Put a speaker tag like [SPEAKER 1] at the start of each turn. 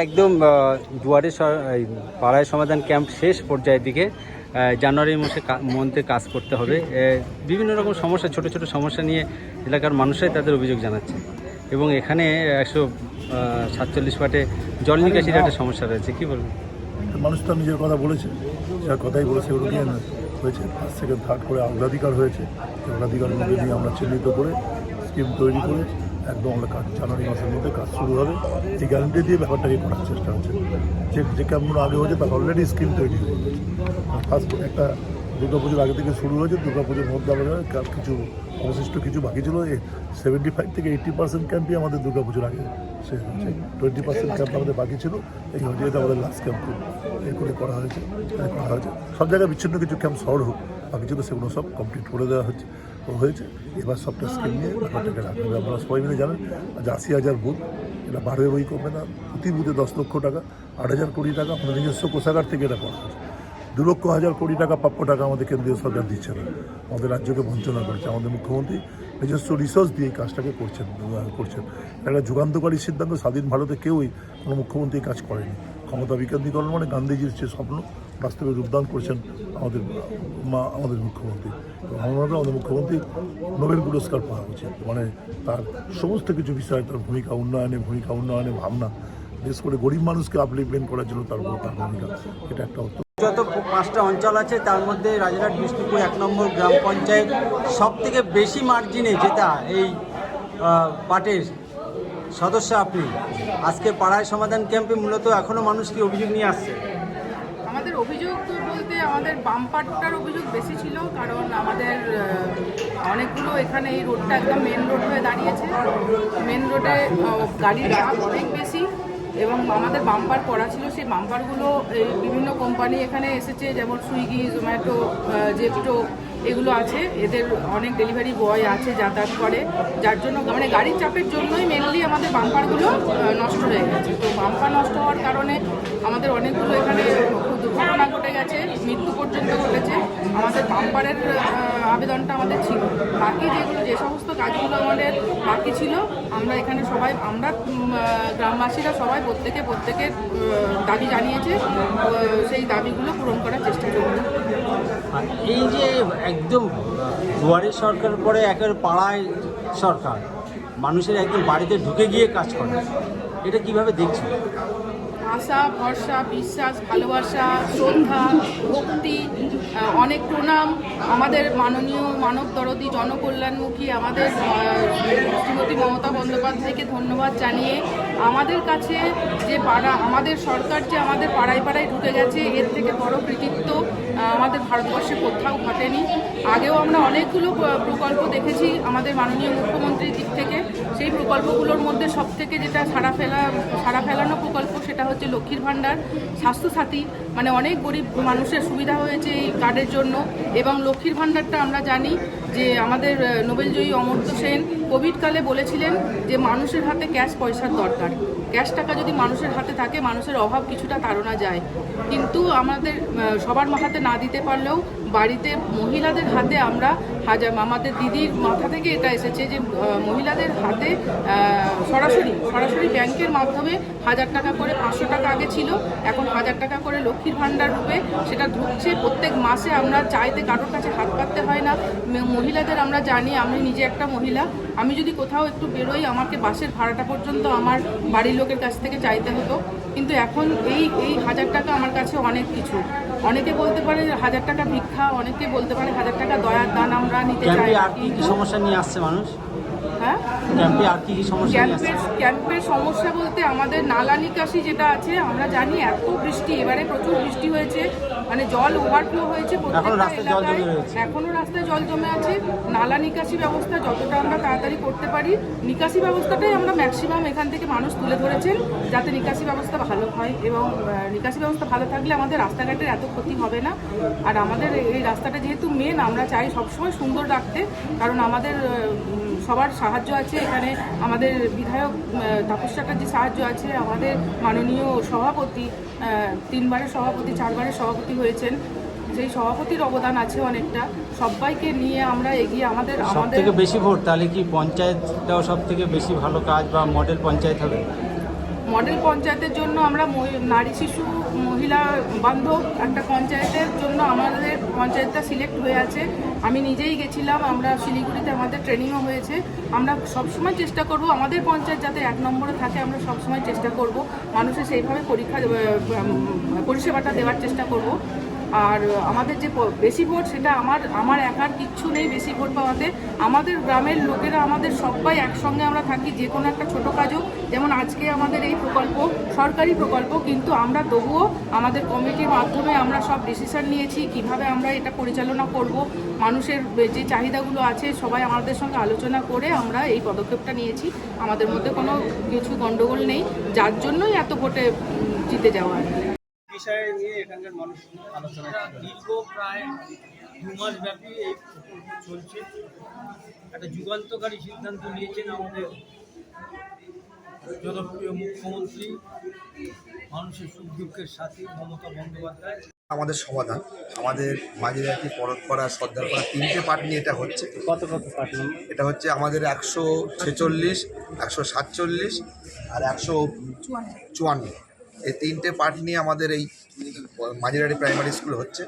[SPEAKER 1] একদম এই পাড়ায় সমাধান ক্যাম্প শেষ পর্যায়ের দিকে জানুয়ারির মধ্যে কাজ করতে হবে। বিভিন্ন রকম সমস্যা, ছোট ছোট সমস্যা নিয়ে এলাকার মানুষরাই তাদের অভিযোগ জানাচ্ছে এবং এখানে 147 ওয়াটে জল নিকাশির একটা সমস্যা রয়েছে। কি বলবেন?
[SPEAKER 2] মানুষ তো নিজের কথা বলেছে, সে কথাই বলেছে, ওগুলো নিয়ে হয়েছে। ফার্স্ট সেকেন্ড থার্ড করে অগ্রাধিকার হয়েছে। অগ্রাধিকার মধ্যে নিয়ে আমরা চিহ্নিত করে স্কিম তৈরি করে একদম আমরা কাজ জানুয়ারি মাসের মধ্যে কাজ শুরু হবে এই গ্যারান্টি দিয়ে ব্যাপারটাকে করার চেষ্টা হচ্ছে। যে ক্যাম্পগুলো আগে হয়েছে তার অলরেডি স্কিম তৈরি হয়ে গেছে। ফার্স্ট একটা দুর্গাপুজোর আগে থেকে শুরু হয়েছে, দুর্গাপুজোর মধ্যে আমাদের কিছু অবশিষ্ট কিছু বাকি ছিল। 75 থেকে 80% ক্যাম্পই আমাদের দুর্গাপুজোর আগে শেষ হয়েছে। 20% ক্যাম্প আমাদের বাকি ছিল। এই যেহেতু আমাদের লাস্ট ক্যাম্প এই করে করা হয়েছে। সব জায়গায় বিচ্ছিন্ন কিছু ক্যাম্প শহর হোক, বাকি ছিল সেগুলো সব কমপ্লিট করে দেওয়া হয়েছে। এবার সবটা স্কিম নিয়ে ব্যাপারটাকে রাখবে। আপনারা সবাই মিলে জানেন যে 80,000 বুথ, এটা বাড়বে বই কমবে না। প্রতি বুথে 10 লক্ষ টাকা, 8,000 কোটি টাকা আমাদের নিজস্ব কোষাগার থেকে এটা করা হয়েছে। 2 লক্ষ হাজার কোটি টাকা প্রাপ্য টাকা আমাদের কেন্দ্রীয় সরকার দিচ্ছে না, আমাদের রাজ্যকে বঞ্চনা করছে। আমাদের মুখ্যমন্ত্রী নিজস্ব রিসোর্স দিয়ে এই কাজটাকে করছেন। একটা যুগান্তকারী সিদ্ধান্ত। স্বাধীন ভারতে কেউই কোনো মুখ্যমন্ত্রী কাজ করেনি। ক্ষমতা বিকেন্দ্রীকরণ মানে গান্ধীজির যে স্বপ্ন বাস্তবে রূপদান করছেন আমাদের মুখ্যমন্ত্রী। আমাদের মুখ্যমন্ত্রী নোবেল পুরস্কার পাওয়া উচিত। মানে তার সমস্ত কিছু বিষয়ে তার ভূমিকা উন্নয়নে ভাবনা, বিশেষ করে গরিব মানুষকে আপলিফমেন্ট করার জন্য তার ভূমিকা, এটা একটা
[SPEAKER 1] যত 5টা অঞ্চল আছে তার মধ্যে রাজারহাট বিষ্ণুপুর 1 নম্বর গ্রাম পঞ্চায়েত সব থেকে বেশি মার্জিনে জেতা এই পার্টির সদস্য আপনি। আজকে পাড়ায় সমাধান ক্যাম্পে মূলত এখনও মানুষ কি অভিযোগ নিয়ে আসছে?
[SPEAKER 3] আমাদের অভিযোগ বলতে আমাদের বামপাটটার অভিযোগ বেশি ছিল, কারণ আমাদের অনেকগুলো এখানে এই রোডটা একদম মেন রোড হয়ে দাঁড়িয়েছে। মেন রোডে গাড়ির চাপ অনেক বেশি এবং আমাদের বাম্পার করা ছিল। সেই বাম্পারগুলো এই বিভিন্ন কোম্পানি এখানে এসেছে, যেমন সুইগি, জোম্যাটো, জেপটো এগুলো আছে। এদের অনেক ডেলিভারি বয় আছে, যাতায়াত করে, যার জন্য মানে গাড়ির চাপের জন্যই মেনলি আমাদের বাম্পারগুলো নষ্ট হয়ে গেছে। তো বাম্পার নষ্ট হওয়ার কারণে আমাদের অনেকগুলো এখানে দুর্ঘটনা ঘটে গেছে, মৃত্যু পর্যন্ত ঘটেছে। আমাদের বাম্পারের আবেদনটা আমাদের ছিল। বাকি যে সমস্ত কাজগুলো আমাদের বাকি ছিল, আমরা এখানে সবাই, আমরা গ্রামবাসীরা সবাই প্রত্যেকের দাবি জানিয়েছে। সেই দাবিগুলো পূরণ করার চেষ্টা করব।
[SPEAKER 1] এই যে একদম দুয়ারে সরকার পরে একের পাড়ায় সরকার, মানুষের একদম বাড়িতে ঢুকে গিয়ে কাজ করে, এটা কিভাবে দেখছেন?
[SPEAKER 3] আশা, ভরসা, বিশ্বাস, ভালোবাসা, শ্রদ্ধা, ভক্তি, অনেক প্রণাম আমাদের মাননীয় মানবদরদী জনকল্যাণমুখী আমাদের শ্রীমতী মমতা বন্দ্যোপাধ্যায়কে ধন্যবাদ জানিয়ে আমাদের কাছে যে আমাদের সরকার যে আমাদের পাড়ায় ঢুকে গেছে, এর থেকে বড় কৃতিত্ব আমাদের ভারতবর্ষে কোথাও ঘটেনি। আগেও আমরা অনেকগুলো প্রকল্প দেখেছি আমাদের মাননীয় মুখ্যমন্ত্রীর দিক থেকে। সেই প্রকল্পগুলোর মধ্যে সবথেকে যেটা সাড়া ফেলানো প্রকল্প, সেটা হচ্ছে লক্ষ্মীর ভাণ্ডার, স্বাস্থ্যসাথী, মানে অনেক গরিব মানুষের সুবিধা হয়েছে এই কার্ডের জন্য। এবং লক্ষ্মীর ভাণ্ডারটা আমরা জানি যে আমাদের নোবেলজয়ী অমর্ত্য সেন কোভিডকালে বলেছিলেন যে মানুষের হাতে ক্যাশ পয়সার দরকার, ক্যাশ টাকা যদি মানুষের হাতে থাকে মানুষের অভাব কিছুটা তাড়ানো যায়। কিন্তু আমাদের সবার হাতে না দিতে পারলেও বাড়িতে মহিলাদের হাতে আমরা আমাদের দিদির মাথা থেকে এটা এসেছে যে মহিলাদের হাতে সরাসরি ব্যাংকের মাধ্যমে 1000 টাকা করে, 500 টাকা আগে ছিল, এখন 1000 টাকা করে লক্ষ্মীর ভাণ্ডার রূপে সেটা ঢুকছে প্রত্যেক মাসে। আমরা চাইতে কারোর কাছে হাত পাততে হয় না। মহিলাদের আমরা জানি, আমি নিজে একটা মহিলা, আমি যদি কোথাও একটু বেরোই আমাকে বাসের ভাড়াটা পর্যন্ত আমার বাড়ির লোকের কাছ থেকে চাইতে হতো। কিন্তু এখন এই 1000 টাকা আমার কাছে অনেক কিছু। অনেকে বলতে পারে 1000 টাকা ভিক্ষা, অনেকে বলতে পারে 1000 টাকা দয়ার দান আমরা নিতে চাই।
[SPEAKER 1] আর কি সমস্যা নিয়ে আসছে মানুষ?
[SPEAKER 3] হ্যাঁ, ক্যাম্পের সমস্যা বলতে আমাদের নালা নিকাশি যেটা আছে, আমরা জানি এত বৃষ্টি, এবারে প্রচুর বৃষ্টি হয়েছে, মানে জল ওভারফ্লো হয়েছে প্রত্যেকটা এলাকায়, এখনও রাস্তায় জল জমে আছে। নালা নিকাশি ব্যবস্থা যতটা আমরা তাড়াতাড়ি করতে পারি, নিকাশি ব্যবস্থাটাই আমরা ম্যাক্সিমাম এখান থেকে মানুষ তুলে ধরেছেন, যাতে নিকাশি ব্যবস্থা ভালো হয়। এবং নিকাশি ব্যবস্থা ভালো থাকলে আমাদের রাস্তাঘাটের এত ক্ষতি হবে না। আর আমাদের এই রাস্তাটা যেহেতু মেন, আমরা চাই সবসময় সুন্দর রাখতে, কারণ আমাদের সবার সাহায্য আছে এখানে। আমাদের বিধায়ক তাপস চ্যাটার্জির সাহায্য আছে, আমাদের মাননীয় সভাপতি 3 বারের সভাপতি, 4 বারের সভাপতি হয়েছেন, সেই সভাপতির অবদান আছে অনেকটা। সবাইকে নিয়ে আমরা এগিয়ে আমাদের
[SPEAKER 1] থেকে বেশি ভোট, তাহলে কি পঞ্চায়েতটাও সব থেকে বেশি ভালো কাজ বা মডেল পঞ্চায়েত হবে?
[SPEAKER 3] মডেল পঞ্চায়েতের জন্য আমরা নারী শিশু মহিলা বান্ধব একটা পঞ্চায়েতের জন্য আমাদের পঞ্চায়েতটা সিলেক্ট হয়ে আছে। আমি নিজেই গেছিলাম, আমরা শিলিগুড়িতে আমাদের ট্রেনিংও হয়েছে। আমরা সবসময় চেষ্টা করব আমাদের পঞ্চায়েত যাতে 1 নম্বরে থাকে, আমরা সবসময় চেষ্টা করব মানুষের সেইভাবে পরিষেবাটা দেওয়ার চেষ্টা করব। আর আমাদের যে বেশি ভোট, সেটা আমার একার কিচ্ছু নেই বেশি ভোট পাওয়াতে। আমাদের গ্রামের লোকেরা আমাদের সবাই একসঙ্গে আমরা থাকি, যে কোনো একটা ছোটো কাজও, যেমন আজকে আমাদের এই প্রকল্প সরকারি প্রকল্প, কিন্তু আমরা তবুও আমাদের কমিটির মাধ্যমে আমরা সব ডিসিশন নিয়েছি কিভাবে আমরা এটা পরিচালনা করব। মানুষের যে চাহিদাগুলো আছে সবাই আমাদের সঙ্গে আলোচনা করে আমরা এই পদক্ষেপটা নিয়েছি। আমাদের মধ্যে কোনো কিছু গণ্ডগোল নেই, যার জন্যই এত ভোটে জিতে যাওয়া।
[SPEAKER 4] বিষয়ে নিয়ে এখানকার মানুষ আলোচনা দীর্ঘ প্রায় 2 মাস ব্যাপী এই প্রকল্প চলছে। একটা যুগান্তকারী সিদ্ধান্ত নিয়েছেন আমাদের জনপ্রিয় মুখ্যমন্ত্রী, মানুষের সুখ দুঃখের সাথী মমতা বন্দ্যোপাধ্যায়।
[SPEAKER 5] আমাদের সমাধান, আমাদের মাঝিরাটি পরতপাড়া সর্দারপাড়া 3টে পার্ট নিয়ে এটা হচ্ছে।
[SPEAKER 1] কত পার্ট?
[SPEAKER 5] এটা হচ্ছে আমাদের 146, 147 আর 154। এই 3টে পার্ট নিয়ে আমাদের এই মাঝিরাটি প্রাইমারি স্কুল হচ্ছে।